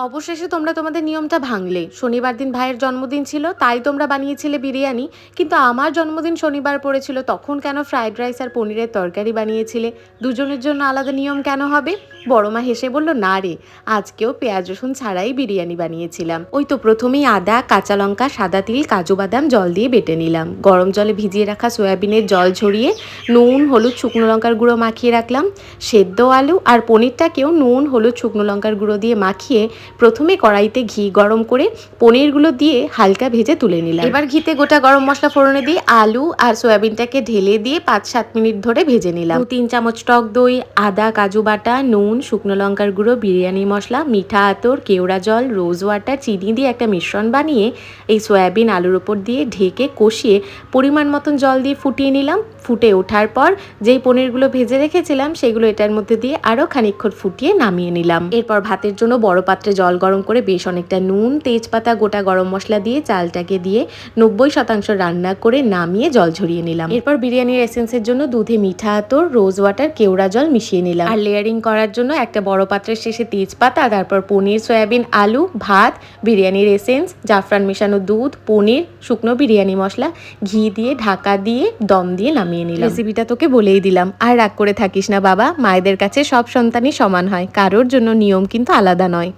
অবশেষে তোমরা তোমাদের নিয়মটা ভাঙলে। শনিবার দিন ভাইয়ের জন্মদিন ছিল, তাই তোমরা বানিয়েছিলে বিরিয়ানি। কিন্তু আমার জন্মদিন শনিবার পড়েছিল, তখন কেন ফ্রাইড রাইস আর পনিরের তরকারি বানিয়েছিলে? দুজনের জন্য আলাদা নিয়ম কেন হবে? বড় মা হেসে বলল, না রে, আজকেও পেঁয়াজ রসুন ছাড়াই বিরিয়ানি বানিয়েছিলাম। ওই তো প্রথমেই আদা, কাঁচা লঙ্কা, সাদা তিল, কাজু বাদাম জল দিয়ে বেটে নিলাম। গরম জলে ভিজিয়ে রাখা সয়াবিনের জল ঝরিয়ে নুন, হলুদ, শুকনো লঙ্কার গুঁড়ো মাখিয়ে রাখলাম। সেদ্ধ আলু আর পনিরটাকেও নুন, হলুদ, শুকনো লঙ্কার গুঁড়ো দিয়ে মাখিয়ে প্রথমে কড়াইতে ঘি গরম করে পনিরগুলো দিয়ে হালকা ভেজে তুলে নিলাম। এবার ঘিতে গোটা গরম মশলা ফোড়নে দিয়ে আলু আর সয়াবিনটাকে ঢেলে দিয়ে 5-7 মিনিট ধরে ভেজে নিলাম। 2-3 চামচ টক দই, আদা, কাজু বাটা, নুন, শুকনো লঙ্কার গুঁড়ো, বিরিয়ানি মশলা, মিঠা আতর, কেওড়া জল, রোজ ওয়াটার, চিনি দিয়ে একটা মিশ্রণ বানিয়ে এই সয়াবিন আলুর ওপর দিয়ে ঢেকে কষিয়ে পরিমাণ মতন জল দিয়ে ফুটিয়ে নিলাম। ফুটে ওঠার পর যেই পনিরগুলো ভেজে রেখেছিলাম সেগুলো এটার মধ্যে দিয়ে আরও খানিকক্ষণ ফুটিয়ে নামিয়ে নিলাম। এরপর ভাতের জন্য বড় পাত্রে জল গরম করে বেশ অনেকটা নুন, তেজপাতা, গোটা গরম মশলা দিয়ে চালটাকে দিয়ে 90% রান্না করে নামিয়ে জল ঝরিয়ে নিলাম। এরপর বিরিয়ানির এসেন্সের জন্য দুধে মিঠা আতর, রোজ ওয়াটার, কেওড়া জল মিশিয়ে নিলাম। আর লেয়ারিং করার জন্য একটা বড় পাত্রের শেষে তেজপাতা, তারপর পনির, সয়াবিন, আলু, ভাত, বিরিয়ানির এসেন্স, জাফরান মেশানো দুধ, পনির, শুকনো বিরিয়ানি মশলা, ঘি দিয়ে ঢাকা দিয়ে দম দিয়ে নামিয়ে নিলাম। রেসিপিটা তোকে বলেই দিলাম। আর রাগ করে থাকিস না বাবা, মায়েদের কাছে সব সন্তানই সমান হয়, কারোর জন্য নিয়ম কিন্তু আলাদা নয়।